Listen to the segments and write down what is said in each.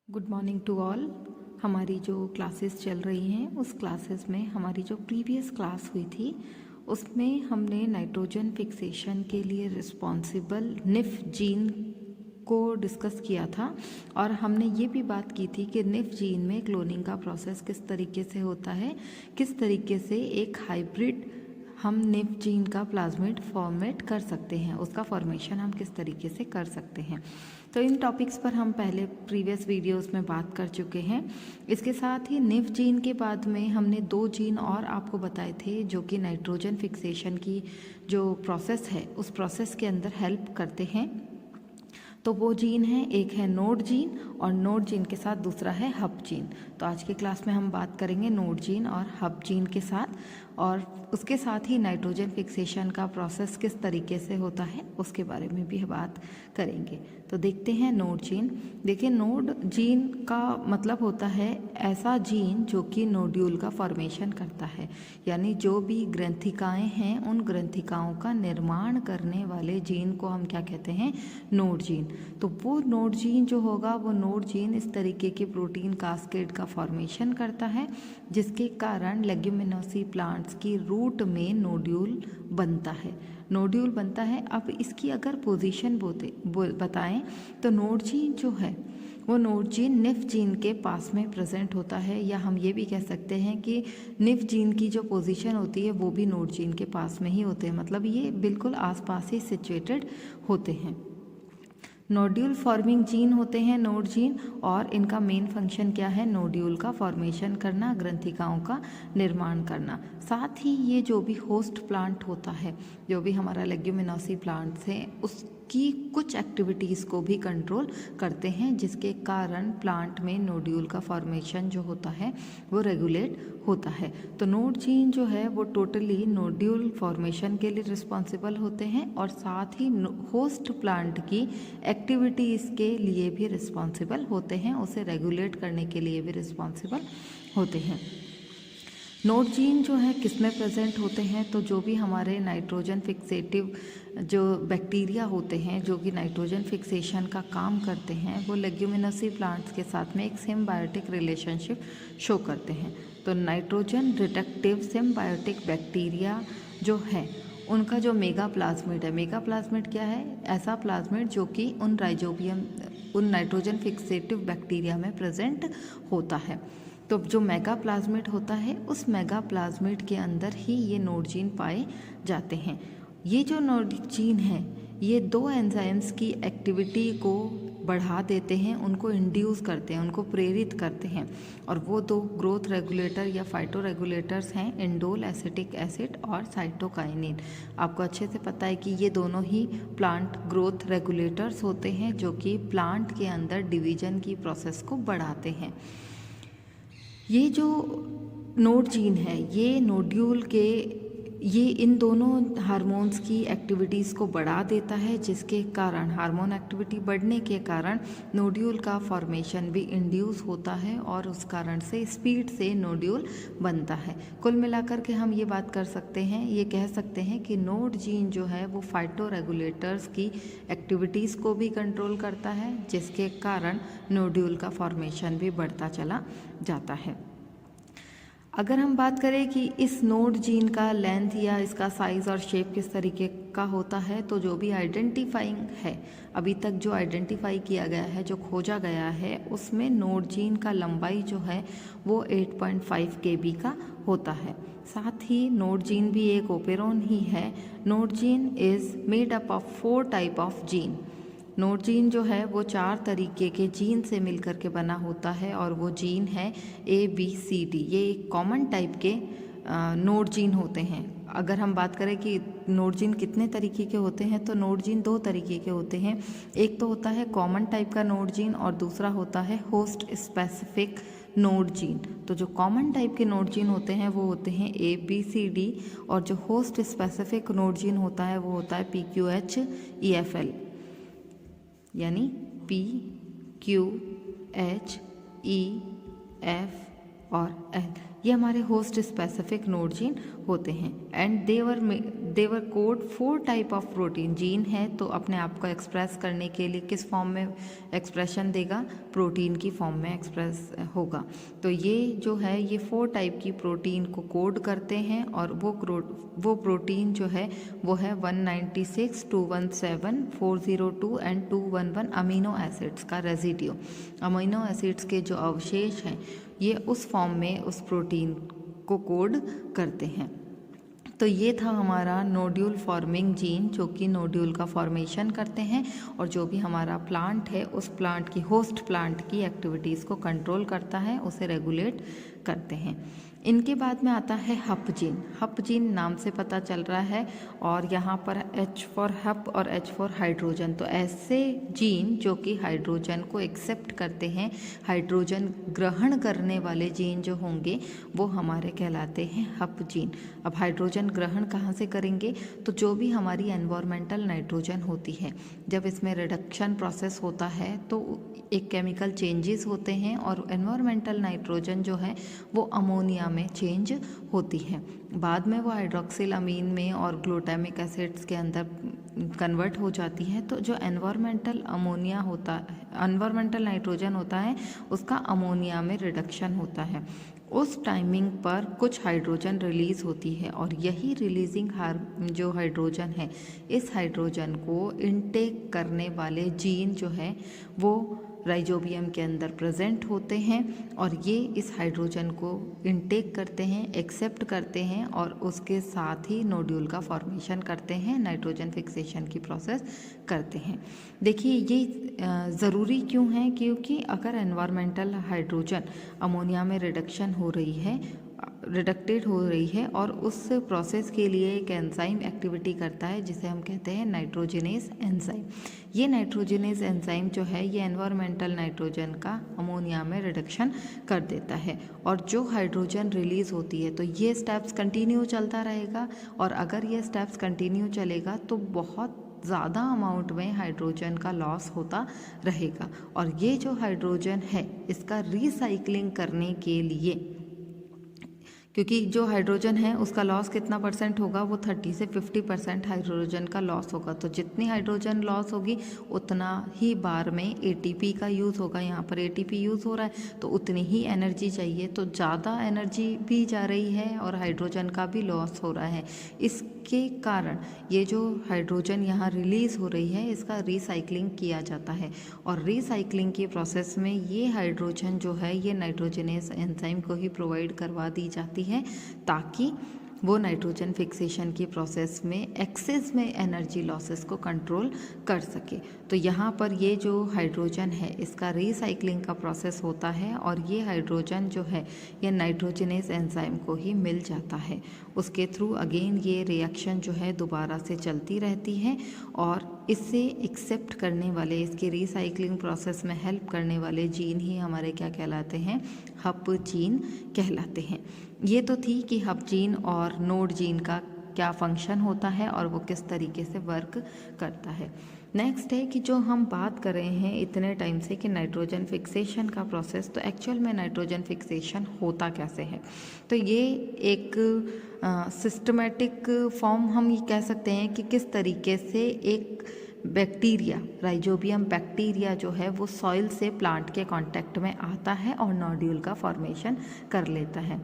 Good morning to all. हमारी जो classes चल रही हैं उस क्लासेस में हमारी जो प्रीवियस क्लास हुई थी उसमें हमने नाइट्रोजन फिक्सेशन के लिए रिस्पॉन्सिबल निफ जीन को डिस्कस किया था और हमने ये भी बात की थी कि निफ जीन में क्लोनिंग का प्रोसेस किस तरीके से होता है, किस तरीके से एक हाइब्रिड हम निफ जीन का प्लाज्मिड फॉर्मेट कर सकते हैं, उसका फॉर्मेशन हम किस तरीके से कर सकते हैं। तो इन टॉपिक्स पर हम पहले प्रीवियस वीडियोस में बात कर चुके हैं। इसके साथ ही निफ जीन के बाद में हमने 2 जीन और आपको बताए थे जो कि नाइट्रोजन फिक्सेशन की जो प्रोसेस है उस प्रोसेस के अंदर हेल्प करते हैं। तो वो जीन है, एक है नोड जीन और नोड जीन के साथ दूसरा है हब जीन। तो आज की क्लास में हम बात करेंगे नोड जीन और हब जीन के साथ, और उसके साथ ही नाइट्रोजन फिक्सेशन का प्रोसेस किस तरीके से होता है उसके बारे में भी बात करेंगे। तो देखते हैं नोड जीन। देखिए, नोड जीन का मतलब होता है ऐसा जीन जो कि नोड्यूल का फॉर्मेशन करता है, यानी जो भी ग्रंथिकाएं हैं उन ग्रंथिकाओं का निर्माण करने वाले जीन को हम क्या कहते हैं, नोड जीन। तो वो नोड जीन जो होगा वो नोड जीन इस तरीके के प्रोटीन कास्केड का फॉर्मेशन करता है जिसके कारण लेग्यूमिनोसी प्लांट्स की रूट में नोड्यूल बनता है। नोड्यूल बनता है। अब इसकी अगर पोजीशन बताएं तो नोड जीन जो है वो नोड जीन निफ जीन के पास में प्रेजेंट होता है, या हम ये भी कह सकते हैं कि निफ जीन की जो पोजीशन होती है वो भी नोड जीन के पास में ही होते हैं, मतलब ये बिल्कुल आसपास ही सिचुएटेड होते हैं। नोड्यूल फॉर्मिंग जीन होते हैं नोड जीन, और इनका मेन फंक्शन क्या है, नोड्यूल का फॉर्मेशन करना, ग्रंथिकाओं का निर्माण करना। साथ ही ये जो भी होस्ट प्लांट होता है, जो भी हमारा लेग्यूमिनोसी प्लांट्स है, उसकी कुछ एक्टिविटीज़ को भी कंट्रोल करते हैं जिसके कारण प्लांट में नोड्यूल का फॉर्मेशन जो होता है वो रेगुलेट होता है। तो नोड जीन जो है वो टोटली नोड्यूल फॉर्मेशन के लिए रिस्पॉन्सिबल होते हैं और साथ ही होस्ट प्लांट की एक्टिविटीज़ के लिए भी रिस्पॉन्सिबल होते हैं, उसे रेगुलेट करने के लिए भी रिस्पॉन्सिबल होते हैं। नोड जीन जो है किस में प्रेजेंट होते हैं, तो जो भी हमारे नाइट्रोजन फिक्सेटिव जो बैक्टीरिया होते हैं जो कि नाइट्रोजन फिक्सेशन का काम करते हैं वो लेग्यूमिनोसी प्लांट्स के साथ में एक सिम्बायोटिक रिलेशनशिप शो करते हैं। तो नाइट्रोजन रिडक्टिव सिम्बायोटिक बैक्टीरिया जो है उनका जो मेगा प्लाज्मिड है, मेगा प्लाज्मिड क्या है, ऐसा प्लाज्मिड जो कि उन राइजोबियम उन नाइट्रोजन फिक्सेटिव बैक्टीरिया में प्रेजेंट होता है। तो जो मेगा प्लाज्मिड होता है उस मेगा प्लाज्मिड के अंदर ही ये नोड जीन पाए जाते हैं। ये जो नोड जीन है ये 2 एंजाइम्स की एक्टिविटी को बढ़ा देते हैं, उनको इंड्यूस करते हैं, उनको प्रेरित करते हैं, और वो 2 ग्रोथ रेगुलेटर या फाइटो रेगुलेटर्स हैं, इंडोल एसिटिक एसिड और साइटोकाइनिन। आपको अच्छे से पता है कि ये दोनों ही प्लांट ग्रोथ रेगुलेटर्स होते हैं जो कि प्लांट के अंदर डिवीजन की प्रोसेस को बढ़ाते हैं। ये जो नोड जीन है ये नोड्यूल के इन दोनों हार्मोन्स की एक्टिविटीज़ को बढ़ा देता है, जिसके कारण हार्मोन एक्टिविटी बढ़ने के कारण नोड्यूल का फॉर्मेशन भी इंड्यूस होता है और उस कारण से स्पीड से नोड्यूल बनता है। कुल मिलाकर के हम ये बात कर सकते हैं, ये कह सकते हैं कि नोड जीन जो है वो फाइटो रेगुलेटर्स की एक्टिविटीज़ को भी कंट्रोल करता है, जिसके कारण नोड्यूल का फॉर्मेशन भी बढ़ता चला जाता है। अगर हम बात करें कि इस नोड जीन का लेंथ या इसका साइज़ और शेप किस तरीके का होता है, तो जो भी आइडेंटिफाइंग है, अभी तक जो आइडेंटिफाई किया गया है, जो खोजा गया है, उसमें नोड जीन का लंबाई जो है वो 8.5 kb का होता है। साथ ही नोड जीन भी एक ओपेरोन ही है। Nod gene is made up of 4 type of gene. Nod gene जो है वो 4 तरीके के जीन से मिलकर के बना होता है, और वो जीन है ABCD। ये एक कॉमन टाइप के नोड जीन होते हैं। अगर हम बात करें कि नोड जीन कितने तरीके के होते हैं, तो नोड जीन 2 तरीके के होते हैं। एक तो होता है कॉमन टाइप का नोड जीन और दूसरा होता है होस्ट स्पेसिफिक नोड जीन। तो जो कॉमन टाइप के नोड जीन होते हैं वो होते हैं ABCD, और जो होस्ट स्पेसिफिक नोड जीन होता है वो होता है PQH-EFL, यानी PQH-E-F और L। ये हमारे होस्ट स्पेसिफिक नोड जीन होते हैं, and they were code 4 type of protein. Gene है तो अपने आप को एक्सप्रेस करने के लिए किस फॉर्म में एक्सप्रेशन देगा, प्रोटीन की फॉर्म में एक्सप्रेस होगा। तो ये जो है ये 4 टाइप की प्रोटीन को कोड करते हैं और वो प्रोटीन जो है वो है 196, 217, 402 एंड 211 अमीनो एसिड्स का रेजिड्यू। अमीनो एसिड्स के जो अवशेष हैं ये उस फॉर्म में उस प्रोटीन को कोड करते हैं। तो ये था हमारा नोड्यूल फॉर्मिंग जीन, जो कि नोड्यूल का फॉर्मेशन करते हैं और जो भी हमारा प्लांट है उस प्लांट की, होस्ट प्लांट की एक्टिविटीज़ को कंट्रोल करता है, उसे रेगुलेट करते हैं। इनके बाद में आता है हप जीन। हप जीन नाम से पता चल रहा है और यहाँ पर H फॉर हप और H फॉर हाइड्रोजन। तो ऐसे जीन जो कि हाइड्रोजन को एक्सेप्ट करते हैं, हाइड्रोजन ग्रहण करने वाले जीन जो होंगे वो हमारे कहलाते हैं हप जीन। अब हाइड्रोजन ग्रहण कहाँ से करेंगे, तो जो भी हमारी एनवायरमेंटल नाइट्रोजन होती है, जब इसमें रिडक्शन प्रोसेस होता है तो एक केमिकल चेंजेस होते हैं और एनवायरमेंटल नाइट्रोजन जो है वो अमोनिया में चेंज होती है। बाद में वो हाइड्रोक्सिल अमीन में और ग्लूटामिक एसिड्स के अंदर कन्वर्ट हो जाती है। तो जो एनवायरमेंटल अमोनिया होता है, एनवायरमेंटल नाइट्रोजन होता है, उसका अमोनिया में रिडक्शन होता है। उस टाइमिंग पर कुछ हाइड्रोजन रिलीज़ होती है और यही रिलीजिंग जो हाइड्रोजन है, इस हाइड्रोजन को इनटेक करने वाले जीन जो है वो राइजोबियम के अंदर प्रेजेंट होते हैं और ये इस हाइड्रोजन को इनटेक करते हैं, एक्सेप्ट करते हैं और उसके साथ ही नोड्यूल का फॉर्मेशन करते हैं, नाइट्रोजन फिक्सेशन की प्रोसेस करते हैं। देखिए ये ज़रूरी क्यों है, क्योंकि अगर एनवायरमेंटल हाइड्रोजन अमोनिया में रिडक्शन हो रही है, रिडक्टेड हो रही है और उस प्रोसेस के लिए एक एंजाइम एक्टिविटी करता है जिसे हम कहते हैं नाइट्रोजिनेज एंजाइम। ये नाइट्रोजिनेज एंजाइम जो है ये एनवायरमेंटल नाइट्रोजन का अमोनिया में रिडक्शन कर देता है और जो हाइड्रोजन रिलीज़ होती है तो ये स्टेप्स कंटिन्यू चलता रहेगा और अगर ये स्टेप्स कंटिन्यू चलेगा तो बहुत ज़्यादा अमाउंट में हाइड्रोजन का लॉस होता रहेगा और ये जो हाइड्रोजन है इसका रिसाइकलिंग करने के लिए, क्योंकि जो हाइड्रोजन है उसका लॉस कितना परसेंट होगा, वो 30 से 50% हाइड्रोजन का लॉस होगा। तो जितनी हाइड्रोजन लॉस होगी उतना ही बार में ATP का यूज़ होगा। यहाँ पर ATP यूज़ हो रहा है तो उतनी ही एनर्जी चाहिए, तो ज़्यादा एनर्जी भी जा रही है और हाइड्रोजन का भी लॉस हो रहा है। इसके कारण ये जो हाइड्रोजन यहाँ रिलीज़ हो रही है इसका रिसाइकलिंग किया जाता है और रिसाइकलिंग की प्रोसेस में ये हाइड्रोजन जो है ये नाइट्रोजनेस एंजाइम को ही प्रोवाइड करवा दी जाती है ताकि वो नाइट्रोजन फिक्सेशन की प्रोसेस में एक्सेस में एनर्जी लॉसेस को कंट्रोल कर सके। तो यहाँ पर ये जो हाइड्रोजन है इसका रिसाइकलिंग का प्रोसेस होता है और ये हाइड्रोजन जो है ये नाइट्रोजनेस एंजाइम को ही मिल जाता है। उसके थ्रू अगेन ये रिएक्शन जो है दोबारा से चलती रहती है और इससे एक्सेप्ट करने वाले, इसके रिसाइकलिंग प्रोसेस में हेल्प करने वाले जीन ही हमारे क्या कहलाते हैं, हप जीन कहलाते हैं। ये तो थी कि हप जीन और नोड जीन का क्या फंक्शन होता है और वो किस तरीके से वर्क करता है। नेक्स्ट है कि जो हम बात कर रहे हैं इतने टाइम से कि नाइट्रोजन फिक्सेशन का प्रोसेस, तो एक्चुअल में नाइट्रोजन फिक्सेशन होता कैसे है। तो ये एक सिस्टमेटिक फॉर्म हम ये कह सकते हैं कि किस तरीके से एक बैक्टीरिया, राइजोबियम बैक्टीरिया जो है वो सॉइल से प्लांट के कांटेक्ट में आता है और नोड्यूल का फॉर्मेशन कर लेता है।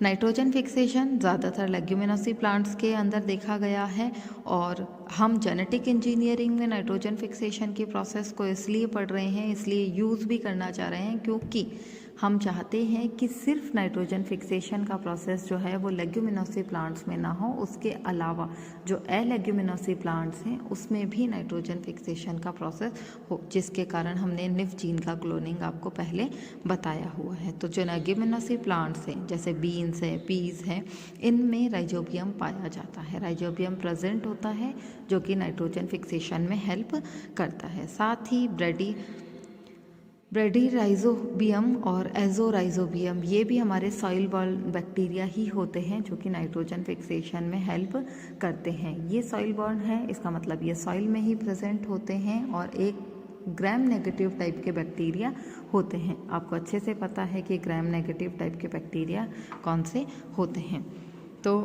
नाइट्रोजन फिक्सेशन ज़्यादातर लेग्यूमिनोसी प्लांट्स के अंदर देखा गया है और हम जेनेटिक इंजीनियरिंग में नाइट्रोजन फिक्सेशन की प्रोसेस को इसलिए पढ़ रहे हैं, इसलिए यूज़ भी करना चाह रहे हैं क्योंकि हम चाहते हैं कि सिर्फ नाइट्रोजन फिक्सेशन का प्रोसेस जो है वो लेग्यूमिनोसी प्लांट्स में ना हो, उसके अलावा जो एलेग्यूमिनोसी प्लांट्स हैं उसमें भी नाइट्रोजन फिक्सेशन का प्रोसेस हो, जिसके कारण हमने निफ जीन का क्लोनिंग आपको पहले बताया हुआ है। तो जो लेग्यूमिनोसी प्लांट्स हैं जैसे बीन्स है, पीस है, इनमें राइजोबियम पाया जाता है। राइजोबियम प्रेजेंट होता है जो कि नाइट्रोजन फिक्सेशन में हेल्प करता है। साथ ही ब्रेडीराइजोबियम और एजोराइजोबियम ये भी हमारे सॉइल बॉर्न बैक्टीरिया ही होते हैं जो कि नाइट्रोजन फिक्सेशन में हेल्प करते हैं। ये सॉइल बॉर्न है, इसका मतलब ये सॉइल में ही प्रेजेंट होते हैं और एक ग्राम नेगेटिव टाइप के बैक्टीरिया होते हैं। आपको अच्छे से पता है कि ग्राम नेगेटिव टाइप के बैक्टीरिया कौन से होते हैं। तो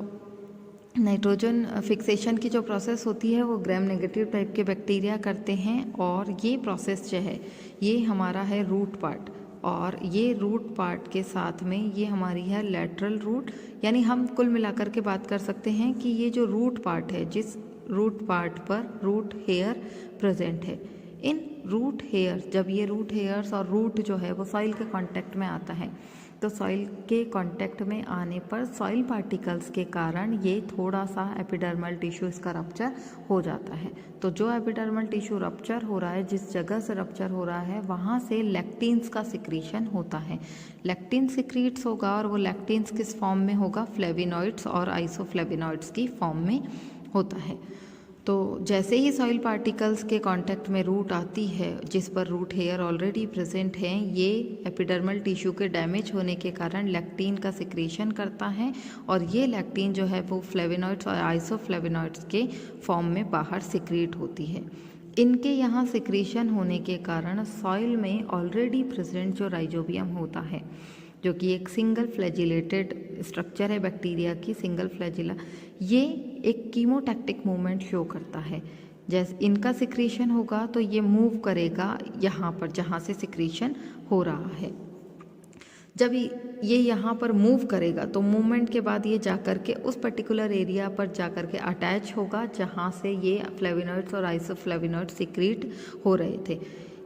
नाइट्रोजन फिक्सेशन की जो प्रोसेस होती है वो ग्राम नेगेटिव टाइप के बैक्टीरिया करते हैं, और ये प्रोसेस जो है ये हमारा है रूट पार्ट, और ये रूट पार्ट के साथ में ये हमारी है लेटरल रूट। यानी हम कुल मिलाकर के बात कर सकते हैं कि ये जो रूट पार्ट है, जिस रूट पार्ट पर रूट हेयर प्रेजेंट है, इन रूट हेयर, जब ये रूट हेयर्स और रूट जो है वो सॉइल के कांटेक्ट में आता है, तो सॉइल के कांटेक्ट में आने पर सॉइल पार्टिकल्स के कारण ये थोड़ा सा एपिडर्मल टिश्यू इसका रप्चर हो जाता है। तो जो एपिडर्मल टिश्यू रप्चर हो रहा है, जिस जगह से रप्चर हो रहा है, वहाँ से लैक्टिन्स का सिक्रीशन होता है। लैक्टिन सिक्रीट्स होगा, और वो लैक्टिन्स किस फॉर्म में होगा? फ्लेविनॉइड्स और आइसोफ्लेविनॉइड्स की फॉर्म में होता है। तो जैसे ही सॉइल पार्टिकल्स के कांटेक्ट में रूट आती है, जिस पर रूट हेयर ऑलरेडी प्रेजेंट हैं, ये एपिडर्मल टिश्यू के डैमेज होने के कारण लैक्टिन का सिक्रीशन करता है, और ये लैक्टिन जो है वो फ्लेविनॉइड्स और आइसोफ्लेविनॉइड्स के फॉर्म में बाहर सिक्रीट होती है। इनके यहाँ सिक्रीशन होने के कारण सॉइल में ऑलरेडी प्रेजेंट जो राइजोबियम होता है, जो कि एक सिंगल फ्लैजिलेटेड स्ट्रक्चर है बैक्टीरिया की, सिंगल फ्लैजिला, ये एक कीमोटैक्टिक मूवमेंट शो करता है। जैसे इनका सिक्रीशन होगा तो ये मूव करेगा यहाँ पर जहाँ से सिक्रीशन हो रहा है। जब ये यहाँ पर मूव करेगा तो मूवमेंट के बाद ये जाकर के उस पर्टिकुलर एरिया पर जाकर के अटैच होगा जहाँ से ये फ्लेविनॉइड्स और आइसोफ्लेविनॉइड्स सिक्रीट हो रहे थे।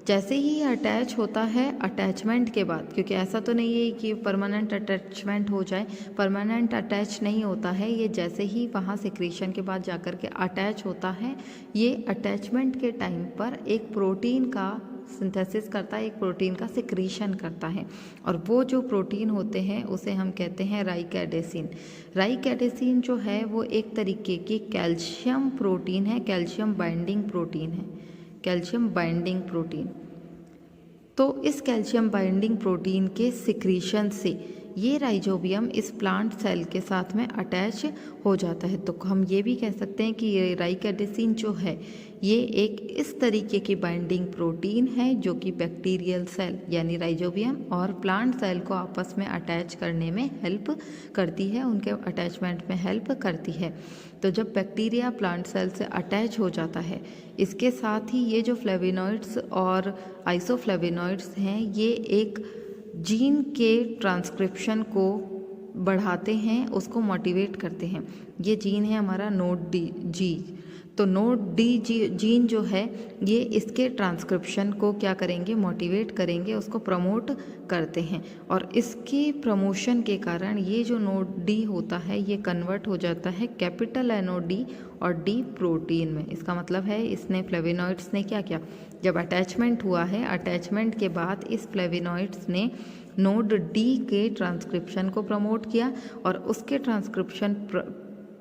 जैसे ही ये अटैच होता है, अटैचमेंट के बाद, क्योंकि ऐसा तो नहीं है कि परमानेंट अटैचमेंट हो जाए, परमानेंट अटैच नहीं होता है, ये जैसे ही वहाँ सिक्रीशन के बाद जाकर के अटैच होता है, ये अटैचमेंट के टाइम पर एक प्रोटीन का सिंथेसिस करता है, एक प्रोटीन का सिक्रीशन करता है, और वो जो प्रोटीन होते हैं उसे हम कहते हैं राइकेडेसिन। राइकेडेसिन जो है वो एक तरीके की कैल्शियम प्रोटीन है, कैल्शियम बाइंडिंग प्रोटीन है, कैल्शियम बाइंडिंग प्रोटीन। तो इस कैल्शियम बाइंडिंग प्रोटीन के सिक्रीशन से ये राइजोबियम इस प्लांट सेल के साथ में अटैच हो जाता है। तो हम ये भी कह सकते हैं कि ये राइकेडेसिन जो है ये एक इस तरीके की बाइंडिंग प्रोटीन है जो कि बैक्टीरियल सेल यानी राइजोबियम और प्लांट सेल को आपस में अटैच करने में हेल्प करती है, उनके अटैचमेंट में हेल्प करती है। तो जब बैक्टीरिया प्लांट सेल से अटैच हो जाता है, इसके साथ ही ये जो फ्लेविनॉइड्स और आइसोफ्लेविनॉइड्स हैं ये एक जीन के ट्रांसक्रिप्शन को बढ़ाते हैं, उसको मोटिवेट करते हैं। ये जीन है हमारा नोड डी जी। तो नोड डी जीन जो है ये इसके ट्रांसक्रिप्शन को क्या करेंगे? मोटिवेट करेंगे, उसको प्रमोट करते हैं, और इसके प्रमोशन के कारण ये जो नोड डी होता है ये कन्वर्ट हो जाता है कैपिटल NOD और डी प्रोटीन में। इसका मतलब है इसने फ्लेविनॉइड्स ने क्या किया, जब अटैचमेंट हुआ है, अटैचमेंट के बाद इस फ्लेविनॉइड्स ने नोड डी के ट्रांसक्रिप्शन को प्रमोट किया, और उसके ट्रांसक्रिप्शन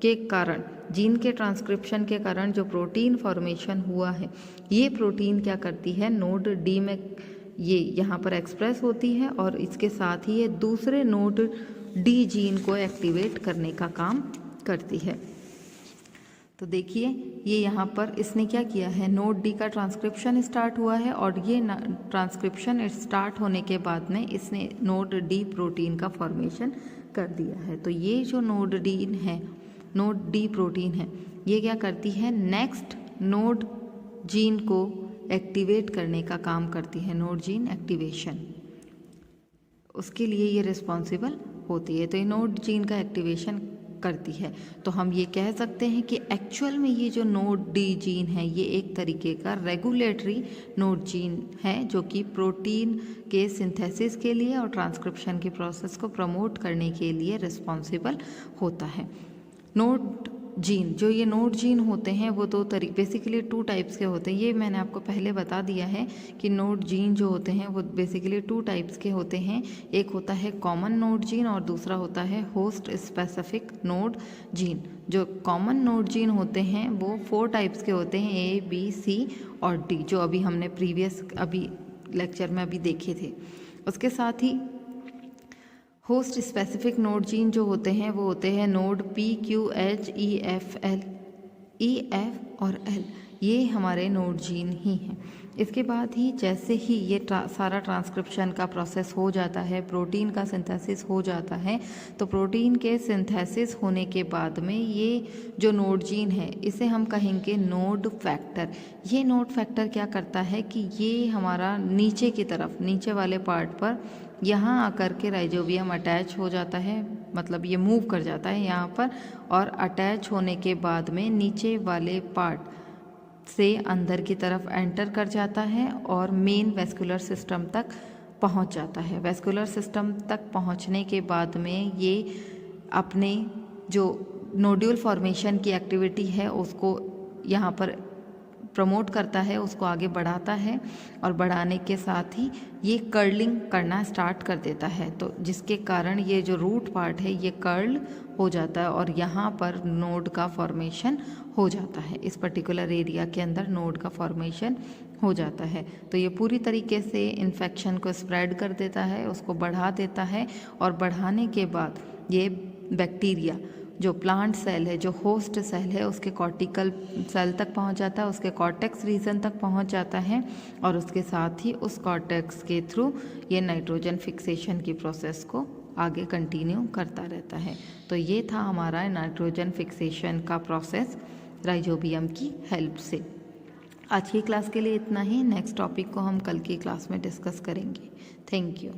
के कारण, जीन के ट्रांसक्रिप्शन के कारण जो प्रोटीन फॉर्मेशन हुआ है, ये प्रोटीन क्या करती है? नोड डी में ये यहाँ पर एक्सप्रेस होती है, और इसके साथ ही ये दूसरे नोड डी जीन को एक्टिवेट करने का काम करती है। तो देखिए ये यहाँ पर इसने क्या किया है, नोड डी का ट्रांसक्रिप्शन स्टार्ट हुआ है, और ये ट्रांसक्रिप्शन स्टार्ट होने के बाद में इसने नोड डी प्रोटीन का फॉर्मेशन कर दिया है। तो ये जो नोड डी प्रोटीन है ये क्या करती है? नेक्स्ट नोड जीन को एक्टिवेट करने का काम करती है, नोड जीन एक्टिवेशन, उसके लिए ये रिस्पॉन्सिबल होती है। तो ये नोड जीन का एक्टिवेशन करती है। तो हम ये कह सकते हैं कि एक्चुअल में ये जो नोड डी जीन है ये एक तरीके का रेगुलेटरी नोड जीन है जो कि प्रोटीन के सिंथेसिस के लिए और ट्रांसक्रिप्शन की प्रोसेस को प्रमोट करने के लिए रिस्पॉन्सिबल होता है। नोड जीन, जो ये नोड जीन होते हैं वो बेसिकली 2 टाइप्स के होते हैं। ये मैंने आपको पहले बता दिया है कि नोड जीन जो होते हैं वो बेसिकली 2 टाइप्स के होते हैं। एक होता है कॉमन नोड जीन और दूसरा होता है होस्ट स्पेसिफिक नोड जीन। जो कॉमन नोड जीन होते हैं वो 4 टाइप्स के होते हैं, A, B, C और D, जो अभी हमने अभी लेक्चर में अभी देखे थे। उसके साथ ही होस्ट स्पेसिफिक नोड जीन जो होते हैं वो होते हैं node P, Q, H, E, F, L, E, F और L। ये हमारे नोड जीन ही हैं। इसके बाद ही जैसे ही ये सारा ट्रांसक्रिप्शन का प्रोसेस हो जाता है, प्रोटीन का सिंथेसिस हो जाता है, तो प्रोटीन के सिंथेसिस होने के बाद में ये जो नोड जीन है इसे हम कहेंगे नोड फैक्टर। ये नोड फैक्टर क्या करता है कि ये हमारा नीचे की तरफ, नीचे वाले पार्ट पर यहाँ आकर के राइजोबियम अटैच हो जाता है, मतलब ये मूव कर जाता है यहाँ पर, और अटैच होने के बाद में नीचे वाले पार्ट से अंदर की तरफ एंटर कर जाता है और मेन वेस्कुलर सिस्टम तक पहुंच जाता है। वेस्कुलर सिस्टम तक पहुंचने के बाद में ये अपने जो नोड्यूल फॉर्मेशन की एक्टिविटी है उसको यहाँ पर प्रमोट करता है, उसको आगे बढ़ाता है, और बढ़ाने के साथ ही ये कर्लिंग करना स्टार्ट कर देता है, तो जिसके कारण ये जो रूट पार्ट है ये कर्ल हो जाता है और यहाँ पर नोड का फॉर्मेशन हो जाता है। इस पर्टिकुलर एरिया के अंदर नोड का फॉर्मेशन हो जाता है। तो ये पूरी तरीके से इन्फेक्शन को स्प्रेड कर देता है, उसको बढ़ा देता है, और बढ़ाने के बाद ये बैक्टीरिया जो प्लांट सेल है, जो होस्ट सेल है, उसके कॉर्टिकल सेल तक पहुंच जाता है, उसके कॉर्टेक्स रीजन तक पहुंच जाता है, और उसके साथ ही उस कॉर्टेक्स के थ्रू ये नाइट्रोजन फिक्सेशन की प्रोसेस को आगे कंटिन्यू करता रहता है। तो ये था हमारा नाइट्रोजन फिक्सेशन का प्रोसेस राइजोबियम की हेल्प से। आज की क्लास के लिए इतना ही। नेक्स्ट टॉपिक को हम कल की क्लास में डिस्कस करेंगे। Thank you.